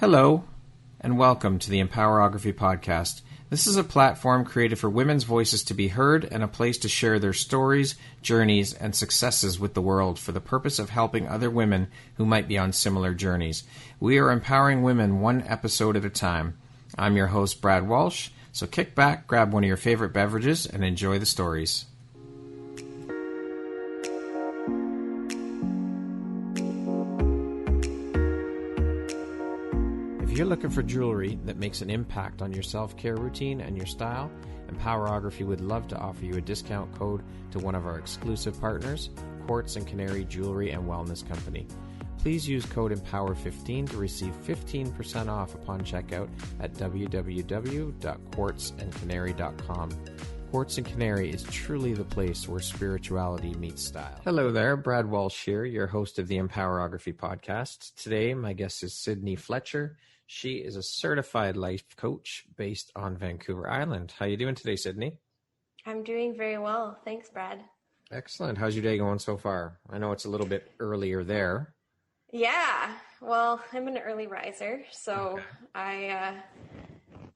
Hello, and welcome to the Empowerography Podcast. This is a platform created for women's voices to be heard and a place to share their stories, journeys, and successes with the world for the purpose of helping other women who might be on similar journeys. We are empowering women one episode at a time. I'm your host, Brad Walsh, so kick back, grab one of your favorite beverages, and enjoy the stories. If you're looking for jewelry that makes an impact on your self-care routine and your style, Empowerography would love to offer you a discount code to one of our exclusive partners, Quartz & Canary Jewelry and Wellness Company. Please use code EMPOWER15 to receive 15% off upon checkout at www.quartzandcanary.com. Quartz & Canary is truly the place where spirituality meets style. Hello there, Brad Walsh here, your host of the Empowerography Podcast. Today, my guest is Sydney Fletcher. She is a certified life coach based on Vancouver Island. How are you doing today, Sydney? I'm doing very well. Thanks, Brad. Excellent. How's your day going so far? I know it's a little bit earlier there. Yeah. Well, I'm an early riser, so okay.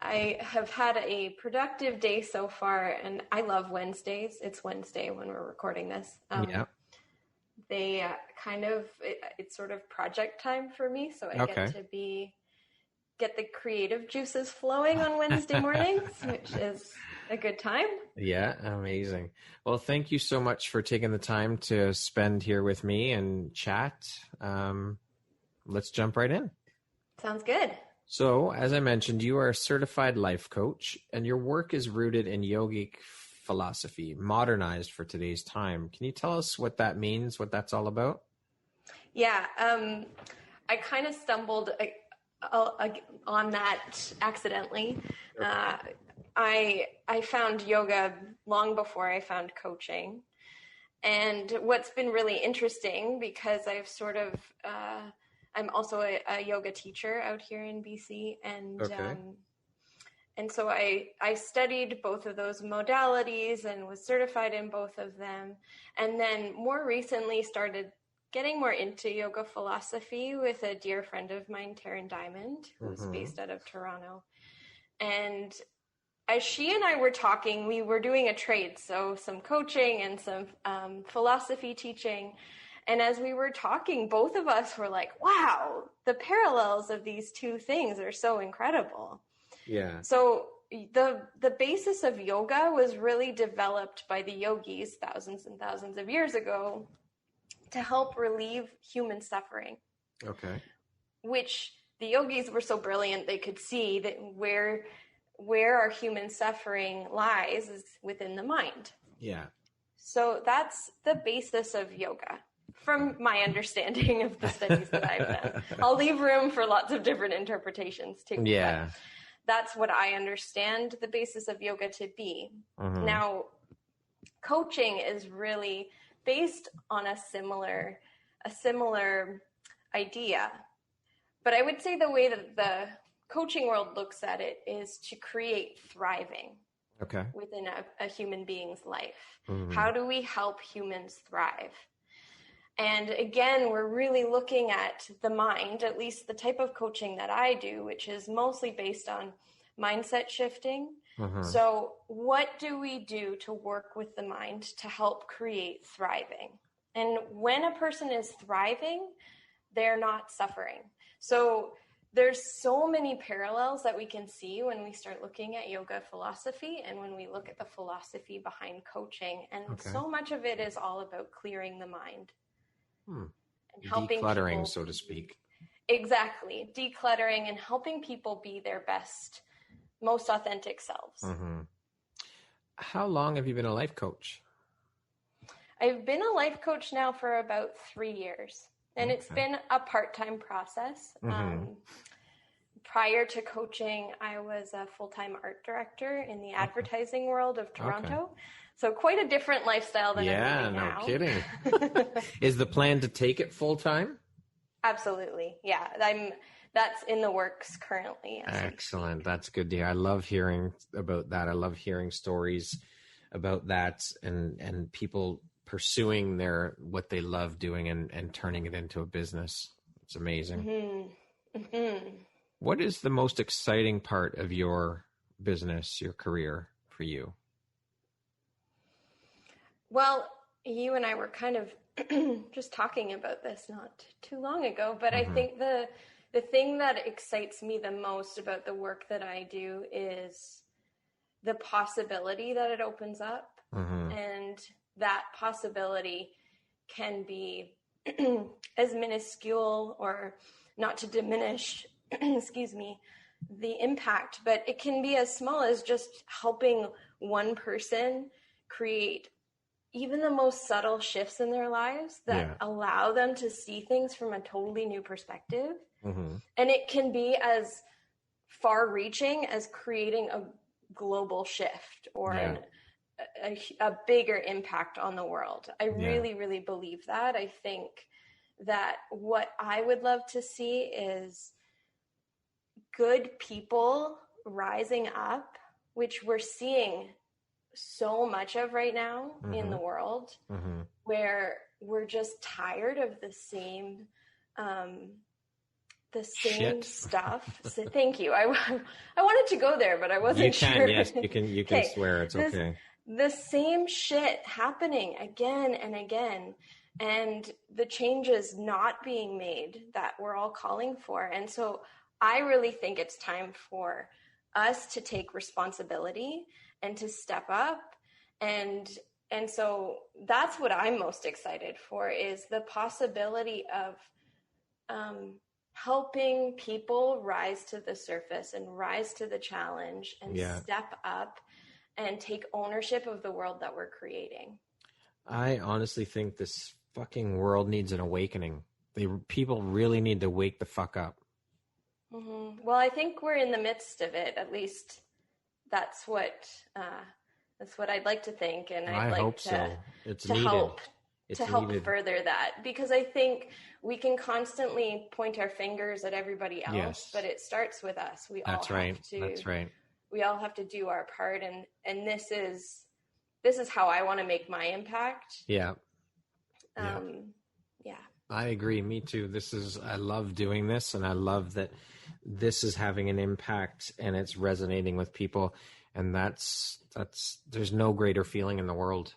I have had a productive day so far, and I love Wednesdays. It's Wednesday when we're recording this. Yeah. They it's sort of project time for me, so I get the creative juices flowing on Wednesday mornings, which is a good time. Yeah, amazing. Well, thank you so much for taking the time to spend here with me and chat. Let's jump right in. Sounds good. So, as I mentioned, you are a certified life coach, and your work is rooted in yogic philosophy, modernized for today's time. Can you tell us what that means, what that's all about? Yeah, I kind of stumbled on that accidentally. I found yoga long before I found coaching. And what's been really interesting, because I've sort of, I'm also a yoga teacher out here in BC. And so I studied both of those modalities and was certified in both of them. And then more recently started getting more into yoga philosophy with a dear friend of mine, Taryn Diamond, who's based out of Toronto. And as she and I were talking, we were doing a trade, so some coaching and some philosophy teaching. And as we were talking, both of us were like, wow, the parallels of these two things are so incredible. Yeah. So the basis of yoga was really developed by the yogis thousands and thousands of years ago to help relieve human suffering. Okay. Which the yogis were so brilliant, they could see that where our human suffering lies is within the mind. Yeah. So that's the basis of yoga, from my understanding of the studies that I've done. I'll leave room for lots of different interpretations too. Yeah. That's what I understand the basis of yoga to be. Now, coaching is really based on a similar idea. But I would say the way that the coaching world looks at it is to create thriving within a human being's life. How do we help humans thrive? And again, we're really looking at the mind, at least the type of coaching that I do, which is mostly based on mindset shifting. So what do we do to work with the mind to help create thriving? And when a person is thriving, they're not suffering. So there's so many parallels that we can see when we start looking at yoga philosophy and when we look at the philosophy behind coaching. And so much of it is all about clearing the mind. And helping decluttering, people, so to speak. Exactly. Decluttering and helping people be their best, most authentic selves. How long have you been a life coach? I've been a life coach now for about 3 years, and it's been a part-time process. Prior to coaching, I was a full-time art director in the advertising world of Toronto. So quite a different lifestyle than I'm living now. Yeah, no kidding. Is the plan to take it full-time? Absolutely. Yeah. That's in the works currently. Yes. Excellent. That's good to hear. I love hearing about that. I love hearing stories about that and people pursuing what they love doing and turning it into a business. It's amazing. What is the most exciting part of your business, your career for you? Well, you and I were kind of just talking about this not too long ago, but I think the thing that excites me the most about the work that I do is the possibility that it opens up. And that possibility can be as minuscule, or not to diminish, excuse me, the impact, but it can be as small as just helping one person create even the most subtle shifts in their lives that allow them to see things from a totally new perspective. And it can be as far reaching as creating a global shift or a bigger impact on the world. I really, really believe that. I think that what I would love to see is good people rising up, which we're seeing so much of right now in the world, where we're just tired of the same stuff. So, thank you. I wanted to go there, but I wasn't sure. Yes, you can swear. It's okay. The same shit happening again and again, and the changes not being made that we're all calling for. And so I really think it's time for us to take responsibility and to step up. And so that's what I'm most excited for, is the possibility of helping people rise to the surface and rise to the challenge and step up and take ownership of the world that we're creating. I honestly think this fucking world needs an awakening. People really need to wake the fuck up. Well, I think we're in the midst of it. At least that's what I'd like to think, and I'd like hope to, so. It's to needed. help It's to help needed. further that, because I think we can constantly point our fingers at everybody else, but it starts with us. That's right. We all have to do our part, and this is how I want to make my impact. Yeah. I agree. Me too. I love doing this, and I love that this is having an impact and it's resonating with people. And there's no greater feeling in the world,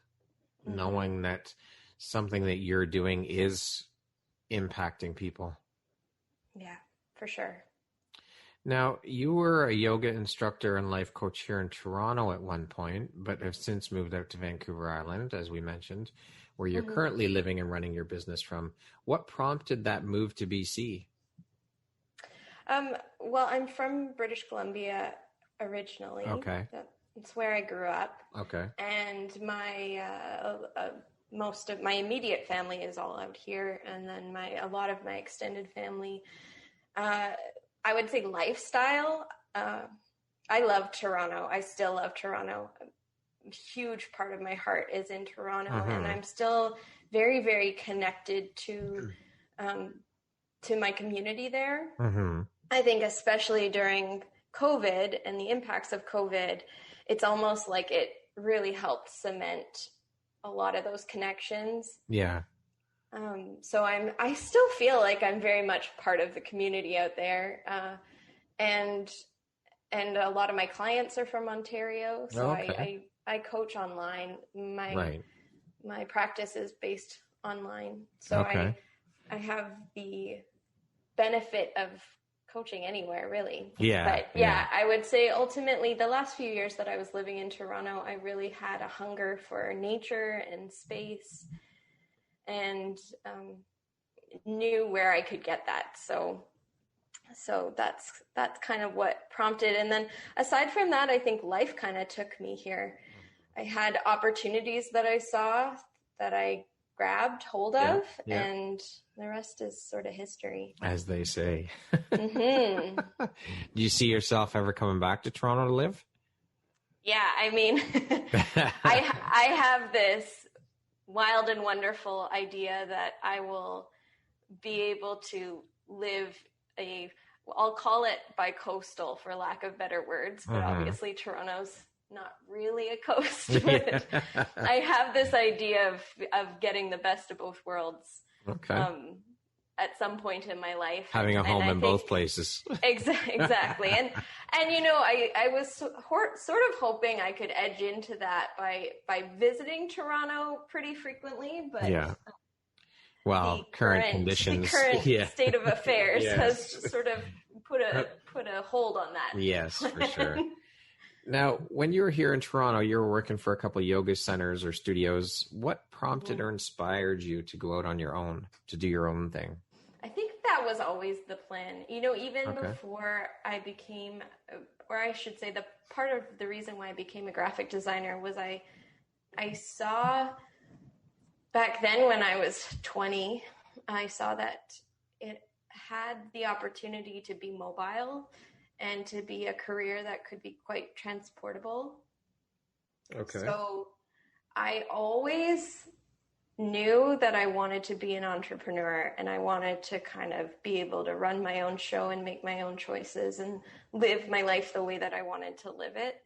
knowing that something that you're doing is impacting people. Yeah, for sure. Now, you were a yoga instructor and life coach here in Toronto at one point, but have since moved out to Vancouver Island, as we mentioned, where you're currently living and running your business from. What prompted that move to BC? Well, I'm from British Columbia originally. Okay. That's where I grew up. Okay. And my most of my immediate family is all out here, and then a lot of my extended family. I would say lifestyle. I love Toronto. I still love Toronto. A huge part of my heart is in Toronto, and I'm still very, very connected to my community there. I think especially during COVID and the impacts of COVID, it's almost like it really helped cement a lot of those connections. Yeah. So I still feel like I'm very much part of the community out there. And a lot of my clients are from Ontario. So I coach online. My practice is based online. So I have the benefit of coaching anywhere, really. But I would say ultimately the last few years that I was living in Toronto, I really had a hunger for nature and space, and knew where I could get that. So that's kind of what prompted. And then aside from that, I think life kind of took me here. I had opportunities that I saw that I grabbed hold of, and the rest is sort of history, as they say. Do you see yourself ever coming back to Toronto to live? Yeah, I mean, I have this wild and wonderful idea that I will be able to live I'll call it bi-coastal for lack of better words, but obviously Toronto's not really a coast. But I have this idea of getting the best of both worlds. Okay. at some point in my life. Having a home in both places. Exactly. And I was sort of hoping I could edge into that by visiting Toronto pretty frequently, but well, current conditions, the current state of affairs has sort of put a hold on that. Yes, for sure. Now, when you were here in Toronto, you were working for a couple of yoga centers or studios. What prompted or inspired you to go out on your own, to do your own thing? I think that was always the plan. Even before I became, or I should say the part of the reason why I became a graphic designer was I saw back then when I was 20, I saw that it had the opportunity to be mobile and to be a career that could be quite transportable. Okay. So I always knew that I wanted to be an entrepreneur, and I wanted to kind of be able to run my own show and make my own choices and live my life the way that I wanted to live it.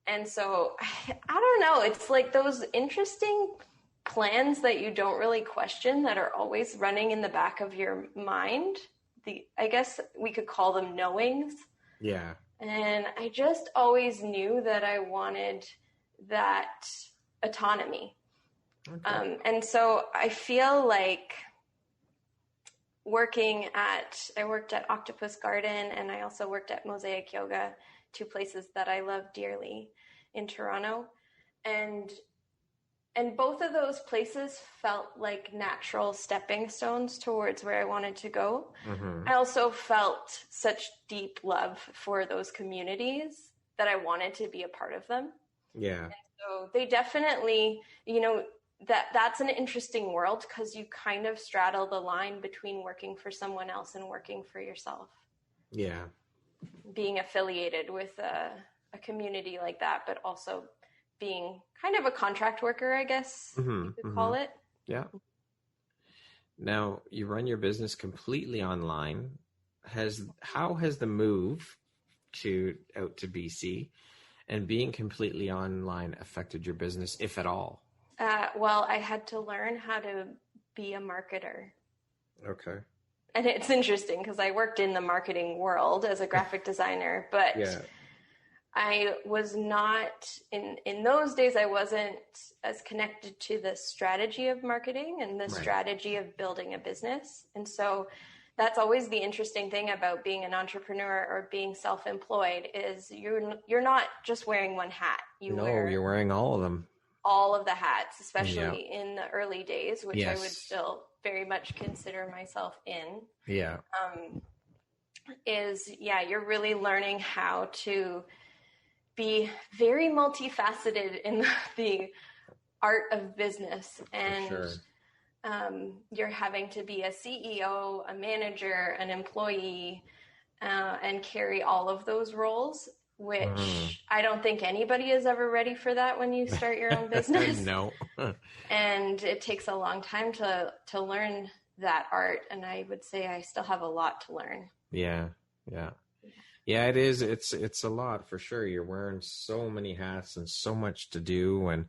And so I don't know, it's like those interesting plans that you don't really question that are always running in the back of your mind. I guess we could call them knowings. Yeah. And I just always knew that I wanted that autonomy. Okay. And so I feel like I worked at Octopus Garden, and I also worked at Mosaic Yoga, two places that I love dearly in Toronto. And both of those places felt like natural stepping stones towards where I wanted to go. Mm-hmm. I also felt such deep love for those communities that I wanted to be a part of them. Yeah. And so they definitely, that's an interesting world because you kind of straddle the line between working for someone else and working for yourself. Yeah. Being affiliated with a community like that, but also being kind of a contract worker, I guess you could call it. Yeah. Now, you run your business completely online. How has the move out to BC and being completely online affected your business, if at all? Well, I had to learn how to be a marketer. Okay. And it's interesting because I worked in the marketing world as a graphic designer, but I was not, in those days, I wasn't as connected to the strategy of marketing and the strategy of building a business. And so that's always the interesting thing about being an entrepreneur or being self-employed is you're not just wearing one hat. You're wearing all of them. All of the hats, especially in the early days, which I would still very much consider myself in. Yeah. You're really learning how to be very multifaceted in the art of business. And you're having to be a CEO, a manager, an employee, and carry all of those roles, which I don't think anybody is ever ready for that when you start your own business. No. And it takes a long time to learn that art. And I would say I still have a lot to learn. Yeah. Yeah. Yeah, it is. It's a lot for sure. You're wearing so many hats and so much to do, and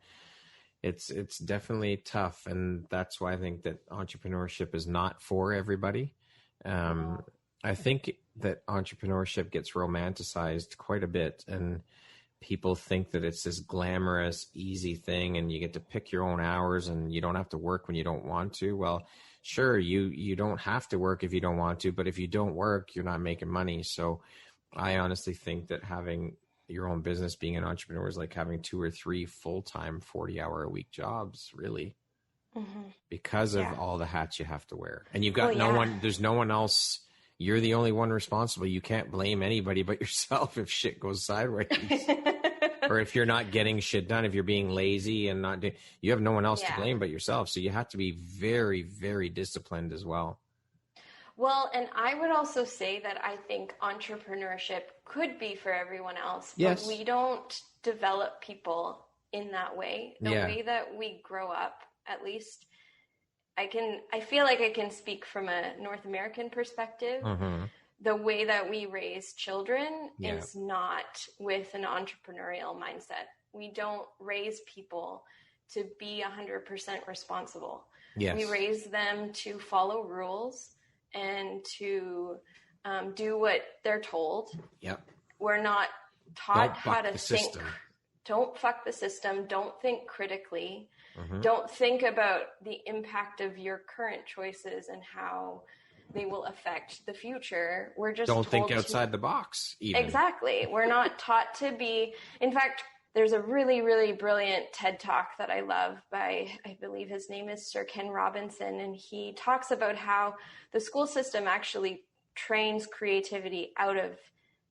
it's definitely tough. And that's why I think that entrepreneurship is not for everybody. I think that entrepreneurship gets romanticized quite a bit, and people think that it's this glamorous, easy thing, and you get to pick your own hours, and you don't have to work when you don't want to. Well, sure, you don't have to work if you don't want to, but if you don't work, you're not making money. So I honestly think that having your own business, being an entrepreneur, is like having 2 or 3 full-time 40-hour-a-week jobs, really, because of all the hats you have to wear. And you've got there's no one else. You're the only one responsible. You can't blame anybody but yourself if shit goes sideways. Or if you're not getting shit done, if you're being lazy and not doing, you have no one else to blame but yourself. So you have to be very, very disciplined as well. Well, and I would also say that I think entrepreneurship could be for everyone else, but yes. we don't develop people in that way. The way that we grow up, at least I feel like I can speak from a North American perspective. Mm-hmm. The way that we raise children is not with an entrepreneurial mindset. We don't raise people to be 100% responsible. Yes. We raise them to follow rules, and to do what they're told. Yep. We're not taught how to think. System. Don't fuck the system. Don't think critically. Mm-hmm. Don't think about the impact of your current choices and how they will affect the future. We're just don't think outside the box. Even. Exactly. We're not taught to be. In fact, there's a really, really brilliant TED Talk that I love by, I believe his name is Sir Ken Robinson, and he talks about how the school system actually trains creativity out of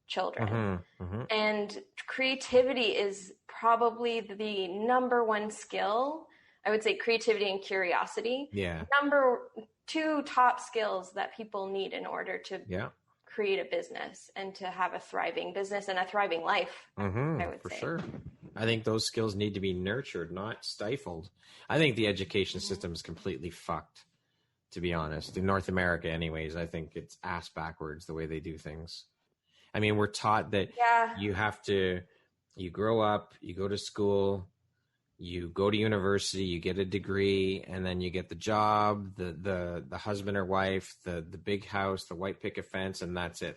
children. Mm-hmm. Mm-hmm. And creativity is probably the number one skill. I would say creativity and curiosity. Yeah. Number two top skills that people need in order to create a business and to have a thriving business and a thriving life. Mm-hmm. I would say. For sure. I think those skills need to be nurtured, not stifled. I think the education system is completely fucked, to be honest. In North America anyways, I think it's ass backwards the way they do things. I mean, we're taught that you grow up, you go to school, you go to university, you get a degree, and then you get the job, the husband or wife, the big house, the white picket fence, and that's it.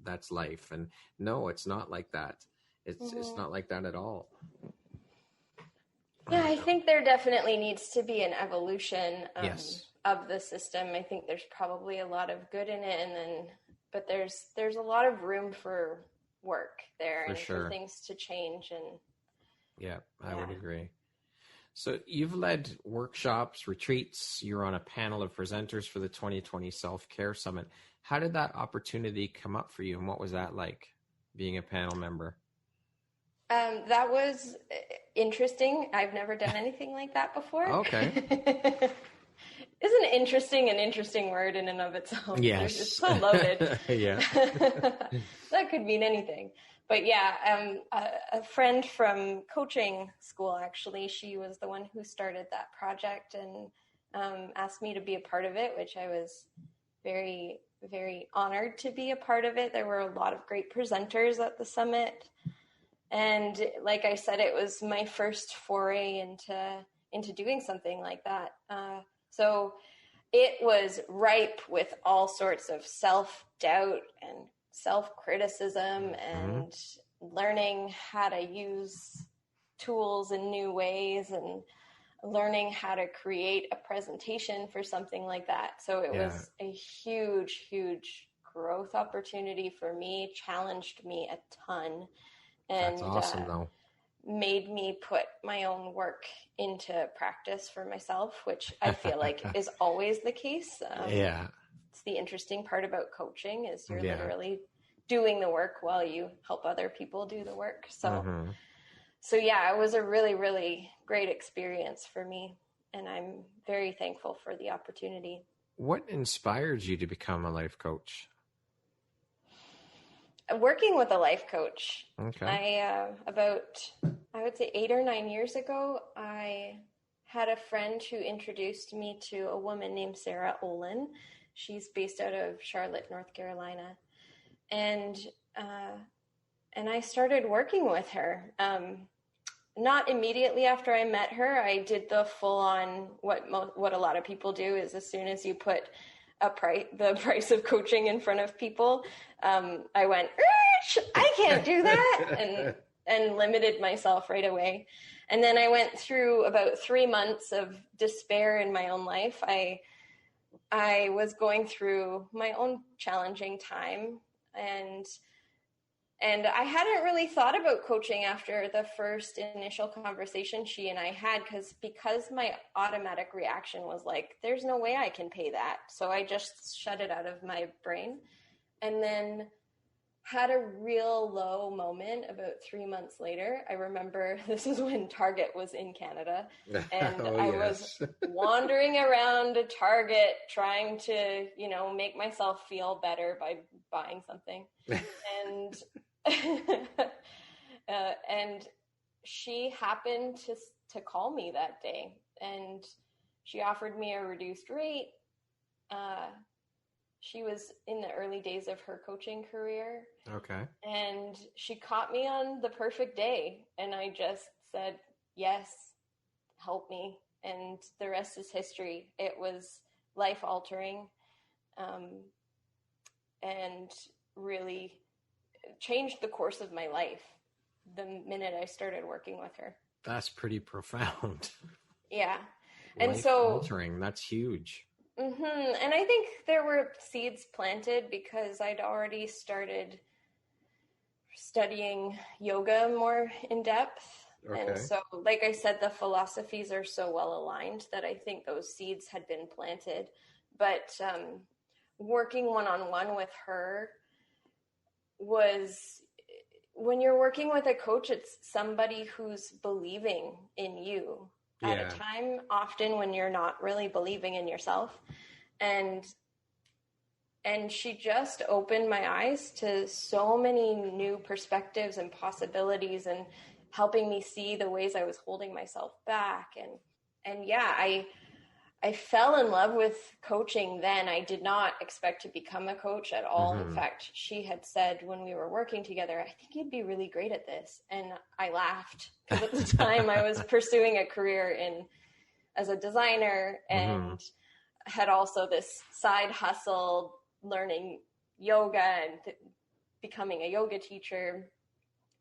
That's life. And no, it's not like that. It's not like that at all. Yeah, I think there definitely needs to be an evolution of the system. I think there's probably a lot of good in it, but there's a lot of room for work there for things to change. And I would agree. So you've led workshops, retreats. You're on a panel of presenters for the 2020 Self-Care Summit. How did that opportunity come up for you, and what was that like, being a panel member? That was interesting. I've never done anything like that before. Okay. Isn't interesting an interesting word in and of its own? Yes. It's so loaded. Yeah. That could mean anything. But yeah, a friend from coaching school, actually, she was the one who started that project and asked me to be a part of it, which I was very, very honored to be a part of it. There were a lot of great presenters at the summit. And like I said, it was my first foray into doing something like that. So it was ripe with all sorts of self-doubt and self-criticism and learning how to use tools in new ways and learning how to create a presentation for something like that. So it was a huge, huge growth opportunity for me, challenged me a ton. And that's awesome, though. Made me put my own work into practice for myself, which I feel like is always the case. It's the interesting part about coaching is you're literally doing the work while you help other people do the work. So, it was a really, really great experience for me, and I'm very thankful for the opportunity. What inspired you to become a life coach? Working with a life coach. Okay. I would say 8 or 9 years ago, I had a friend who introduced me to a woman named Sarah Olin. She's based out of Charlotte, North Carolina. And I started working with her. Not immediately after I met her, I did the full on what a lot of people do is as soon as you put the price of coaching in front of people, I went, I can't do that, and limited myself right away. And then I went through about 3 months of despair in my own life. I was going through my own challenging time, and I hadn't really thought about coaching after the first initial conversation she and I had, because my automatic reaction was like, there's no way I can pay that. So I just shut it out of my brain, and then had a real low moment about 3 months later. I remember this is when Target was in Canada, and I was wandering around a Target trying to, make myself feel better by buying something. And she happened to call me that day, and she offered me a reduced rate. She was in the early days of her coaching career. Okay. And she caught me on the perfect day, and I just said, yes, help me. And the rest is history. It was life altering. and really changed the course of my life the minute I started working with her. That's pretty profound. Yeah. And so altering, that's huge. Mm-hmm. And I think there were seeds planted because I'd already started studying yoga more in depth. Okay. And so, like I said, the philosophies are so well aligned that I think those seeds had been planted. But working one-on-one with her was, when you're working with a coach, it's somebody who's believing in you at a time, often when you're not really believing in yourself. And she just opened my eyes to so many new perspectives and possibilities, and helping me see the ways I was holding myself back. And yeah, I fell in love with coaching then. I did not expect to become a coach at all. Mm-hmm. In fact, she had said when we were working together, I think you'd be really great at this. And I laughed because at the time I was pursuing a career as a designer, and had also this side hustle learning yoga and becoming a yoga teacher.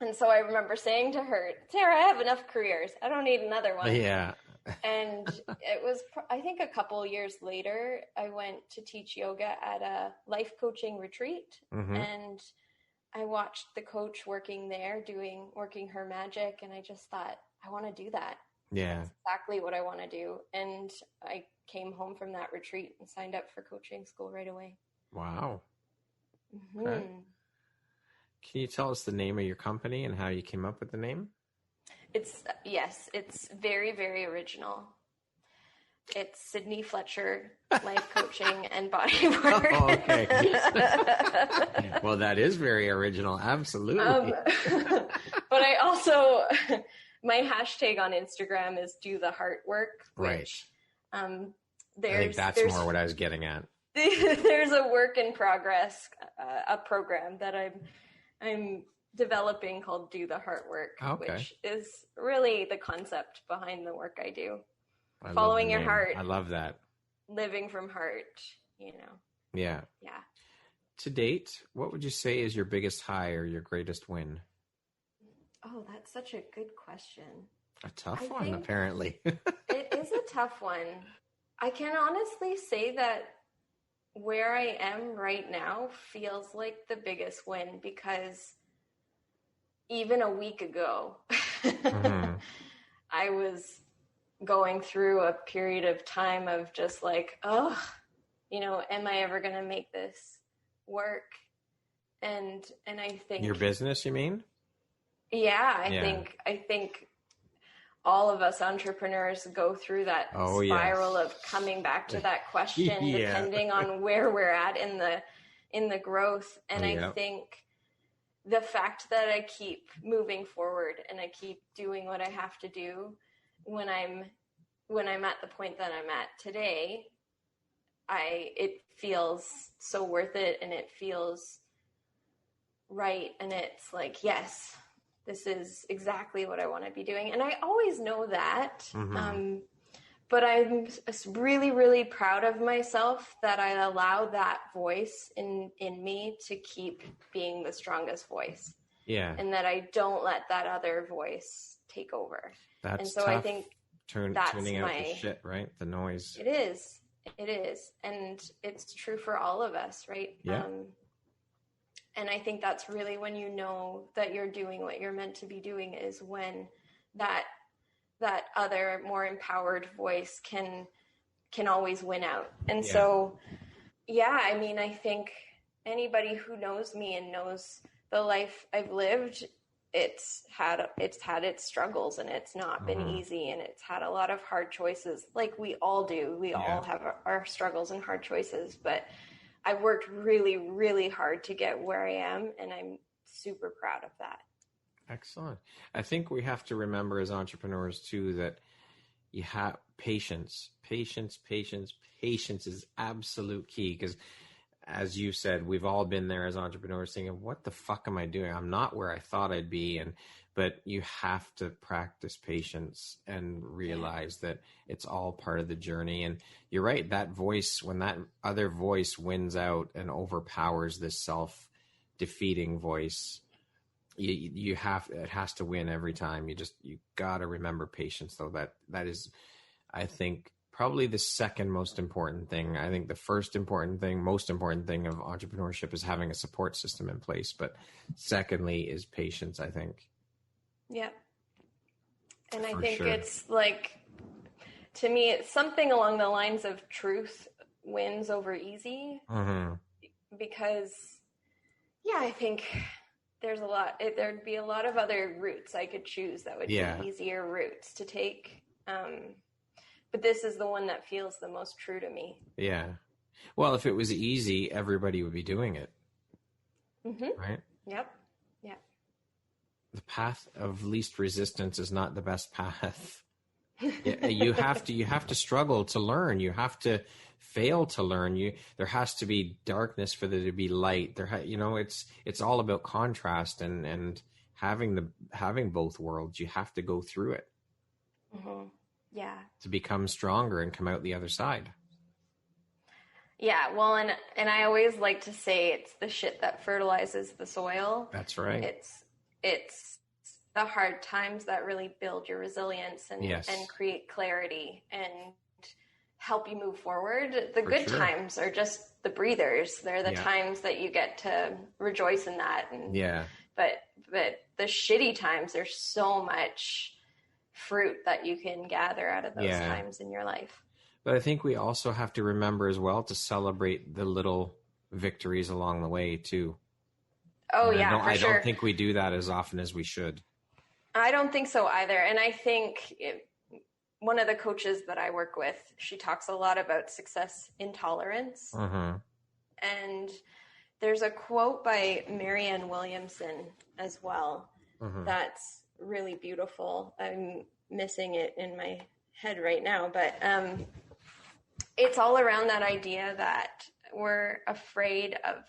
And so I remember saying to her, Sarah, I have enough careers. I don't need another one. Yeah. And it was, I think, a couple years later, I went to teach yoga at a life coaching retreat. Mm-hmm. And I watched the coach working there, working her magic. And I just thought, I want to do that. Yeah. That's exactly what I want to do. And I came home from that retreat and signed up for coaching school right away. Wow. Mm-hmm. Okay. Can you tell us the name of your company and how you came up with the name? It's very, very original. It's Sydney Fletcher Life Coaching and Bodywork. Oh, okay. Well, that is very original. Absolutely. But I also, my hashtag on Instagram is Do the Heart Work. Which, right. I think that's more what I was getting at. There's a work in progress, a program that I'm developing called Do the Heart Work, which is really the concept behind the work I do. Following your heart. I love that. Living from heart, you know. Yeah. Yeah. To date, what would you say is your biggest high or your greatest win? Oh, that's such a good question. A tough one, apparently. It is a tough one. I can honestly say that where I am right now feels like the biggest win, because even a week ago, I was going through a period of time of just like, am I ever going to make this work? And I think your business, you mean? Yeah, I think all of us entrepreneurs go through that spiral of coming back to that question, depending on where we're at in the growth. And I think the fact that I keep moving forward and I keep doing what I have to do when I'm at the point that I'm at today, it feels so worth it, and it feels right. And it's like, yes, this is exactly what I want to be doing. And I always know that. Mm-hmm. But I'm really, really proud of myself that I allow that voice in me to keep being the strongest voice. Yeah. And that I don't let that other voice take over. That's and so tough. I think tuning out the shit, right? The noise. It is. And it's true for all of us, right? Yeah. And I think that's really when you know that you're doing what you're meant to be doing, is when that other more empowered voice can always win out. And so, I think anybody who knows me and knows the life I've lived, it's had its struggles, and it's not been easy, and it's had a lot of hard choices, like we all do. We all have our struggles and hard choices, but I've worked really, really hard to get where I am, and I'm super proud of that. Excellent. I think we have to remember as entrepreneurs too that you have patience. Patience is absolute key, because as you said, we've all been there as entrepreneurs thinking, what the fuck am I doing? I'm not where I thought I'd be. But you have to practice patience and realize that it's all part of the journey. And you're right, that voice, when that other voice wins out and overpowers this self-defeating voice, it has to win every time. You got to remember patience, though. That is, I think, probably the second most important thing. I think the most important thing of entrepreneurship is having a support system in place. But secondly is patience, I think. Yeah. And I think it's like, to me, it's something along the lines of truth wins over easy. Mm-hmm. Because, I think there'd be a lot of other routes I could choose that would be easier routes to take. But this is the one that feels the most true to me. Yeah. Well, if it was easy, everybody would be doing it. Mm-hmm. Right? Yep. The path of least resistance is not the best path. You have to struggle to learn. You have to fail to learn. There has to be darkness for there to be light. It's all about contrast and having both worlds. You have to go through it. Mm-hmm. Yeah. To become stronger and come out the other side. Yeah, well, and I always like to say it's the shit that fertilizes the soil. That's right. It's the hard times that really build your resilience and create clarity and help you move forward. The good times are just the breathers. They're the times that you get to rejoice in that. But the shitty times, there's so much fruit that you can gather out of those times in your life. But I think we also have to remember as well to celebrate the little victories along the way too. Oh, and yeah, I don't think we do that as often as we should. I don't think so either. And I think one of the coaches that I work with, she talks a lot about success intolerance. Mm-hmm. And there's a quote by Marianne Williamson as well. Mm-hmm. That's really beautiful. I'm missing it in my head right now, but it's all around that idea that we're afraid of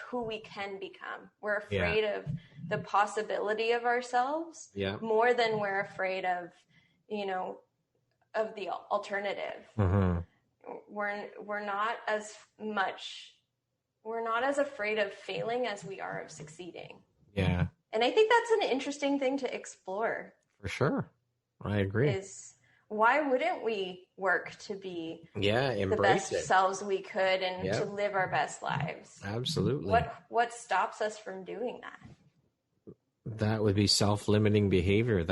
who we can become. We're afraid of the possibility of ourselves more than we're afraid of the alternative. Mm-hmm. We're not as afraid of failing as we are of succeeding. Yeah. And I think that's an interesting thing to explore. For sure. I agree. Is why wouldn't we work to be the best selves we could and to live our best lives? Absolutely. What stops us from doing that? That would be self-limiting behavior.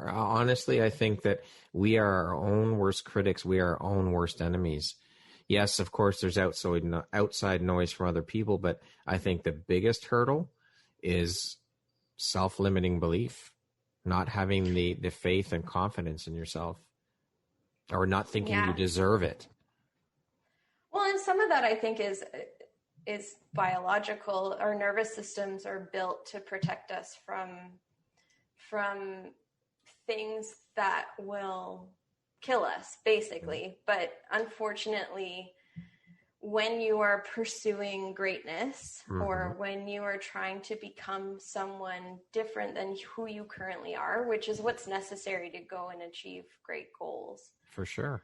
Honestly, I think that we are our own worst critics. We are our own worst enemies. Yes, of course, there's outside noise from other people, but I think the biggest hurdle is self-limiting belief. Not having the faith and confidence in yourself, or not thinking you deserve it. Well, and some of that I think is biological. Our nervous systems are built to protect us from things that will kill us, basically. But unfortunately, when you are pursuing greatness or when you are trying to become someone different than who you currently are, which is what's necessary to go and achieve great goals. For sure.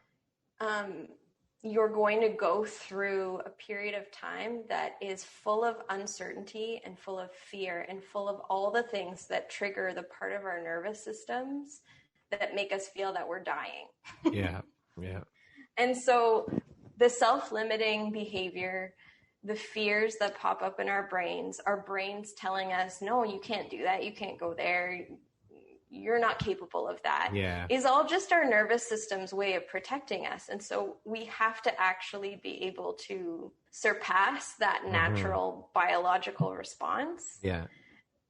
You're going to go through a period of time that is full of uncertainty and full of fear and full of all the things that trigger the part of our nervous systems that make us feel that we're dying. Yeah. And so the self-limiting behavior, the fears that pop up in our brains telling us, no, you can't do that. You can't go there. You're not capable of that. Is all just our nervous system's way of protecting us. And so we have to actually be able to surpass that natural biological response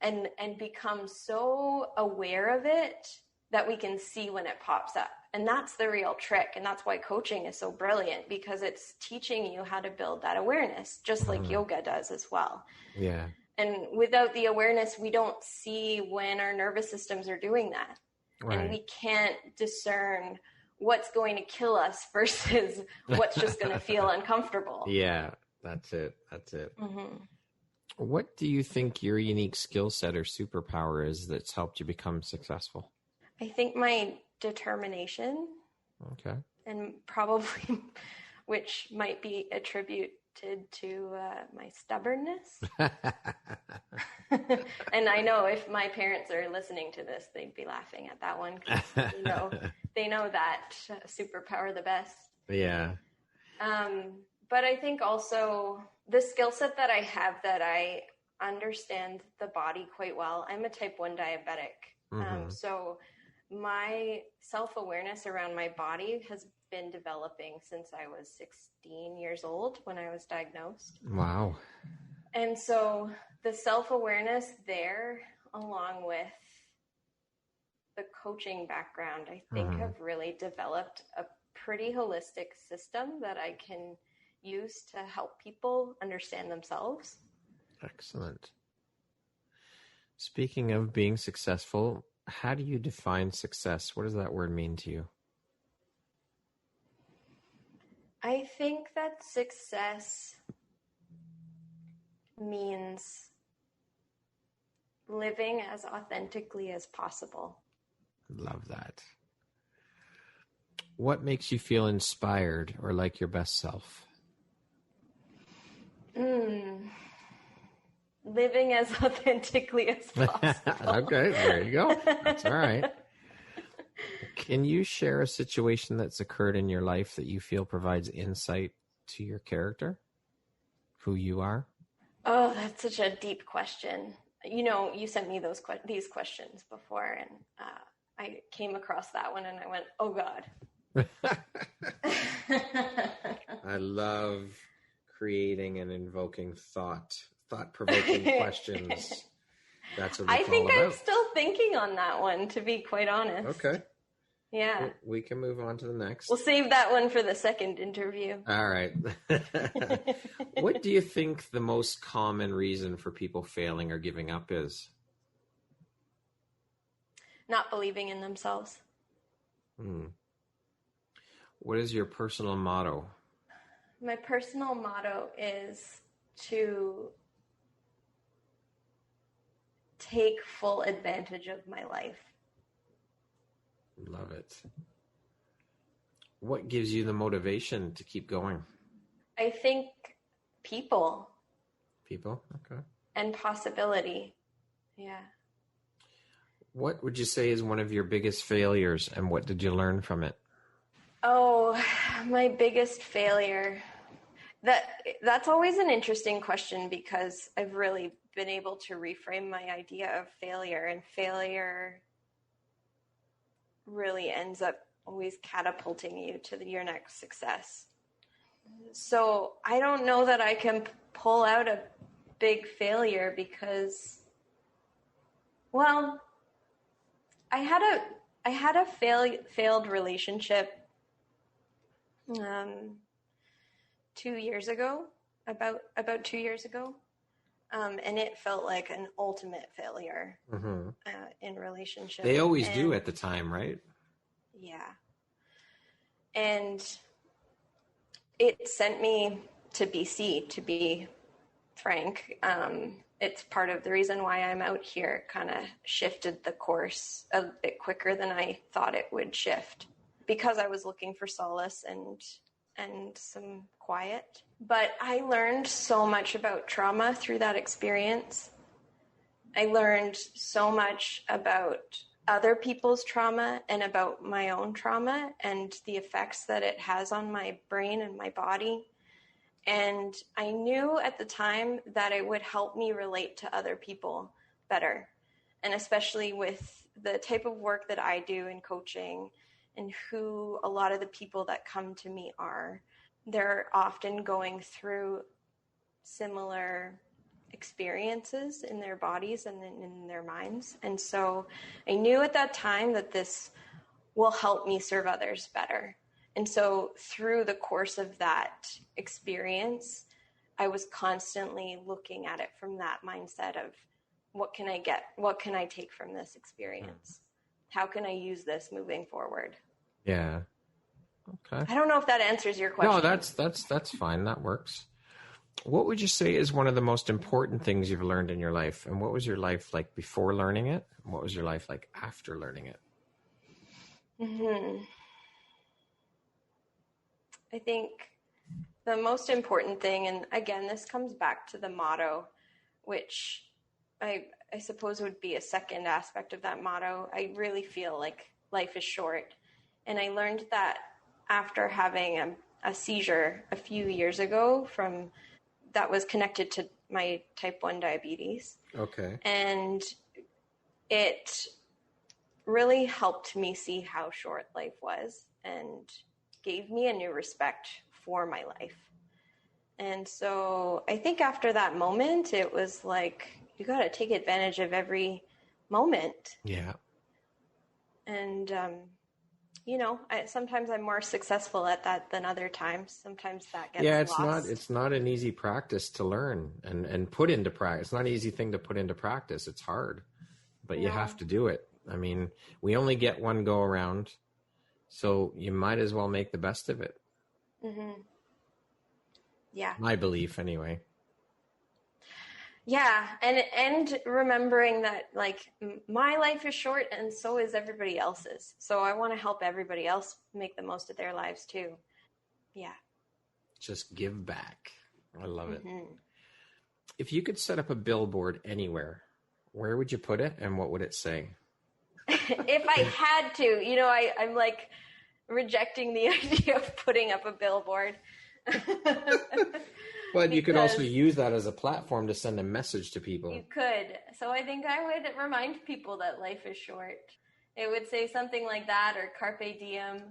and become so aware of it that we can see when it pops up. And that's the real trick. And that's why coaching is so brilliant, because it's teaching you how to build that awareness, just like yoga does as well. Yeah. And without the awareness, we don't see when our nervous systems are doing that. Right. And we can't discern what's going to kill us versus what's just going to feel uncomfortable. Yeah, that's it. Mm-hmm. What do you think your unique skill set or superpower is that's helped you become successful? I think my determination. Okay. And probably, which might be attributed to my stubbornness. And I know if my parents are listening to this, they'd be laughing at that one because they know that superpower the best. Yeah. But I think also the skill set that I have, that I understand the body quite well. I'm a type 1 diabetic. Mm-hmm. So my self-awareness around my body has been developing since I was 16 years old when I was diagnosed. Wow. And so the self-awareness there, along with the coaching background, I think have really developed a pretty holistic system that I can use to help people understand themselves. Excellent. Speaking of being successful, how do you define success? What does that word mean to you? I think that success means living as authentically as possible. Love that. What makes you feel inspired or like your best self? Living as authentically as possible. Okay, there you go. That's all right. Can you share a situation that's occurred in your life that you feel provides insight to your character, who you are? Oh, that's such a deep question. You sent me these questions before, and I came across that one, and I went, "Oh God." I love creating and invoking thought-provoking questions. That's what I think I'm still thinking on that one, to be quite honest. Okay. Yeah. Well, we can move on to the next. We'll save that one for the second interview. All right. What do you think the most common reason for people failing or giving up is? Not believing in themselves. What is your personal motto? My personal motto is to take full advantage of my life. Love it. What gives you the motivation to keep going? I think people. People? Okay. And possibility. Yeah. What would you say is one of your biggest failures, and what did you learn from it? Oh, my biggest failure. That's always an interesting question, because I've really been able to reframe my idea of failure, and failure really ends up always catapulting you to your next success. So I don't know that I can pull out a big failure, because, well, I had a failed relationship 2 years ago, about 2 years ago. And it felt like an ultimate failure in relationship. They always do at the time, right? Yeah. And it sent me to BC, to be frank. It's part of the reason why I'm out here. It kind of shifted the course a bit quicker than I thought it would shift, because I was looking for solace and some quiet. But I learned so much about trauma through that experience. I learned so much about other people's trauma and about my own trauma and the effects that it has on my brain and my body. And I knew at the time that it would help me relate to other people better. And especially with the type of work that I do in coaching and who a lot of the people that come to me are, they're often going through similar experiences in their bodies and in their minds. And so I knew at that time that this will help me serve others better. And so through the course of that experience, I was constantly looking at it from that mindset of, what can I get? What can I take from this experience? How can I use this moving forward? Yeah. Okay. I don't know if that answers your question. No, that's fine. That works. What would you say is one of the most important things you've learned in your life? And what was your life like before learning it? And what was your life like after learning it? I think the most important thing, and again, this comes back to the motto, which I suppose would be a second aspect of that motto. I really feel like life is short. And I learned that after having a seizure a few years ago that was connected to my type 1 diabetes. Okay. And it really helped me see how short life was and gave me a new respect for my life. And so I think after that moment, it was like, you got to take advantage of every moment. Yeah. And, sometimes I'm more successful at that than other times. Sometimes that gets lost. It's not an easy practice to learn and put into practice. It's not an easy thing to put into practice. It's hard, but you have to do it. I mean, we only get one go around, so you might as well make the best of it. Mm-hmm. Yeah. My belief anyway. Yeah. And remembering that like my life is short and so is everybody else's. So I want to help everybody else make the most of their lives too. Yeah. Just give back. I love it. If you could set up a billboard anywhere, where would you put it and what would it say? If I had to, I'm like rejecting the idea of putting up a billboard. But you could also use that as a platform to send a message to people. You could. So I think I would remind people that life is short. It would say something like that or carpe diem.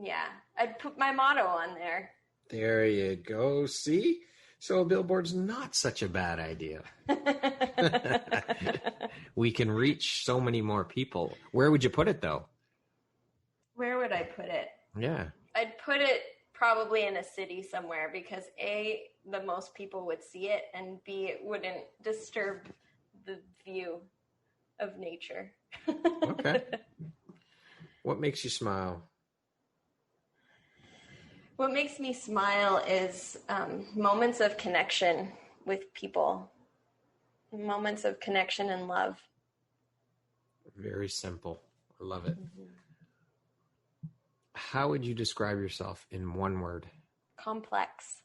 Yeah. I'd put my motto on there. There you go. See? So a billboard's not such a bad idea. We can reach so many more people. Where would you put it, though? Where would I put it? Yeah. I'd put it probably in a city somewhere because A, the most people would see it, and B, it wouldn't disturb the view of nature. Okay. What makes you smile? What makes me smile is moments of connection with people, moments of connection and love. Very simple. I love it. How would you describe yourself in one word? Complex.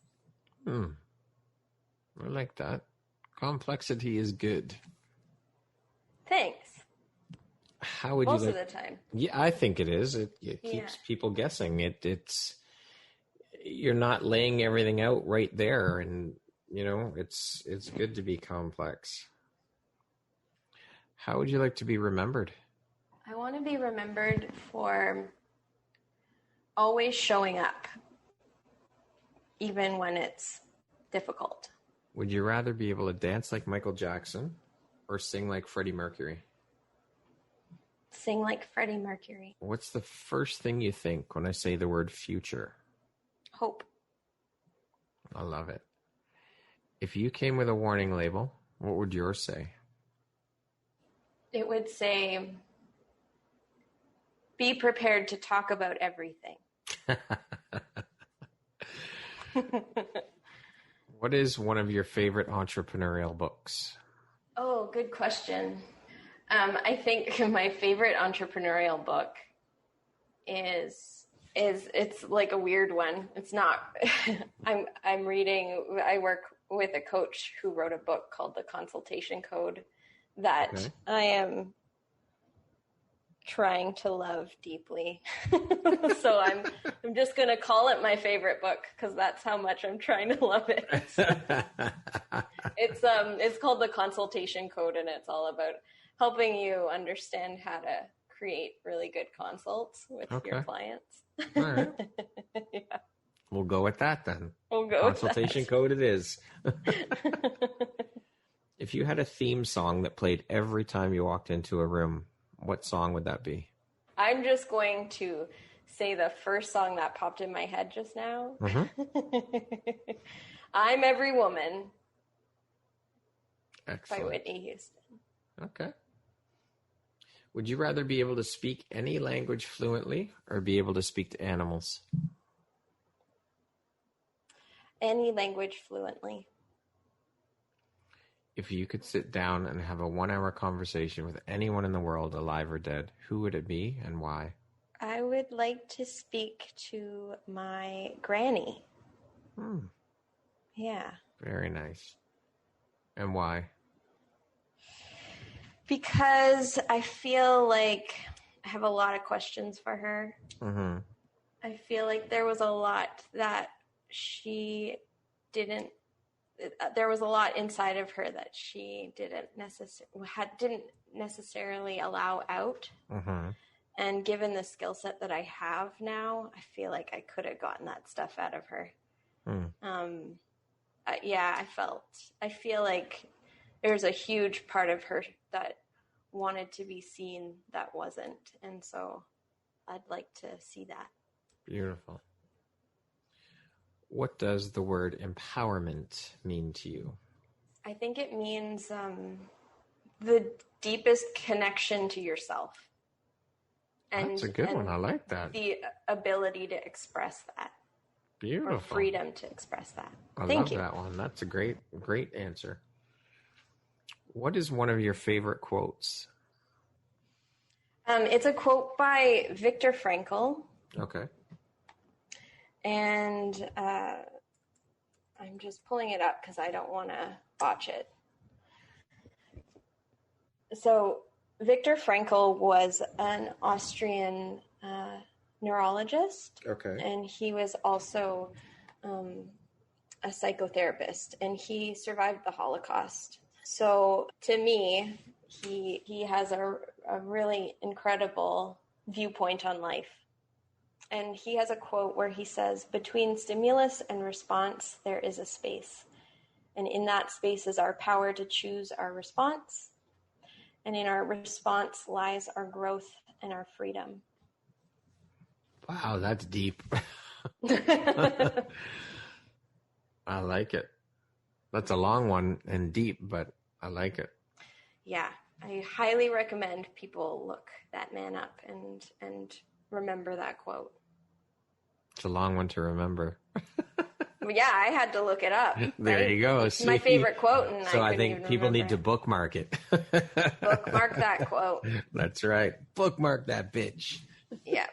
I like that. Complexity is good. Thanks. How would Most you of the time. Yeah, I think it is. It keeps people guessing. It's you're not laying everything out right there, and it's good to be complex. How would you like to be remembered? I want to be remembered for always showing up, even when it's difficult. Would you rather be able to dance like Michael Jackson or sing like Freddie Mercury? Sing like Freddie Mercury. What's the first thing you think when I say the word future? Hope. I love it. If you came with a warning label, what would yours say? It would say, be prepared to talk about everything. What is one of your favorite entrepreneurial books? Oh, good question. I think my favorite entrepreneurial book is it's like a weird one. It's not. I work with a coach who wrote a book called The Consultation Code that I am trying to love deeply. So I'm just going to call it my favorite book because that's how much I'm trying to love it. It's called The Consultation Code, and it's all about helping you understand how to create really good consults with your clients. All right. Yeah. We'll go with that then. We'll go Consultation with that. Code it is. If you had a theme song that played every time you walked into a room, what song would that be? I'm just going to say the first song that popped in my head just now. I'm Every Woman. Excellent. By Whitney Houston. Okay. Would you rather be able to speak any language fluently or be able to speak to animals? any language fluently. If you could sit down and have a 1-hour conversation with anyone in the world, alive or dead, who would it be and why? I would like to speak to my granny. Yeah. Very nice. And why? Because I feel like I have a lot of questions for her. Mm-hmm. I feel like there was a lot that she didn't. There was a lot inside of her that she didn't necessarily allow out. Mm-hmm. And given the skill set that I have now, I feel like I could have gotten that stuff out of her. I feel like there's a huge part of her that wanted to be seen that wasn't. And so I'd like to see that. Beautiful. What does the word empowerment mean to you? I think it means the deepest connection to yourself. And, that's a good one. I like that. The ability to express that. Beautiful. Or freedom to express that. I Thank love you. that one. That's a great answer. What is one of your favorite quotes? It's a quote by Viktor Frankl. Okay. And I'm just pulling it up because I don't want to botch it. So Viktor Frankl was an Austrian neurologist. Okay. And he was also a psychotherapist, and he survived the Holocaust. So to me, he has a really incredible viewpoint on life. And he has a quote where he says, "Between stimulus and response, there is a space. And in that space is our power to choose our response. And in our response lies our growth and our freedom." Wow, that's deep. I like it. That's a long one and deep, but I like it. Yeah, I highly recommend people look that man up and remember that quote. It's a long one to remember. Yeah, I had to look it up. There right? you go. It's my favorite quote. And so I think people need to bookmark it. Bookmark that quote. That's right. Bookmark that bitch. Yeah.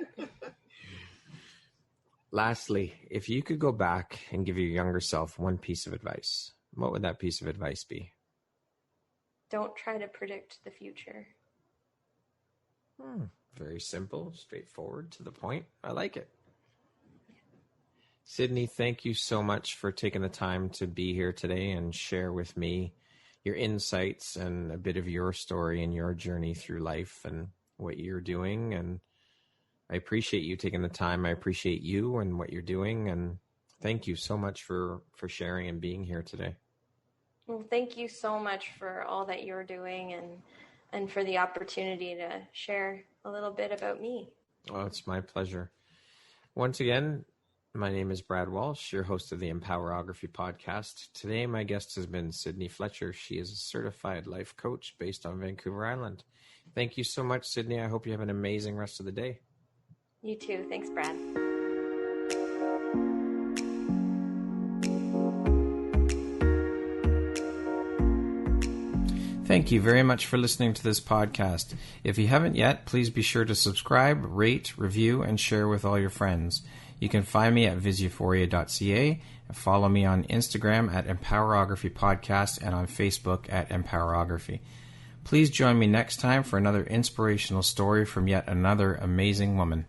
Lastly, if you could go back and give your younger self one piece of advice, what would that piece of advice be? Don't try to predict the future. Very simple, straightforward, to the point. I like it. Sydney, thank you so much for taking the time to be here today and share with me your insights and a bit of your story and your journey through life and what you're doing. And I appreciate you taking the time. I appreciate you and what you're doing. And thank you so much for sharing and being here today. Well, thank you so much for all that you're doing and for the opportunity to share a little bit about me. Well, it's my pleasure. Once again, my name is Brad Walsh, your host of the Empowerography Podcast. Today, my guest has been Sydney Fletcher. She is a certified life coach based on Vancouver Island. Thank you so much, Sydney. I hope you have an amazing rest of the day. You too. Thanks, Brad. Thank you very much for listening to this podcast. If you haven't yet, please be sure to subscribe, rate, review, and share with all your friends. You can find me at visuphoria.ca and follow me on Instagram at Empowerography Podcast and on Facebook at Empowerography. Please join me next time for another inspirational story from yet another amazing woman.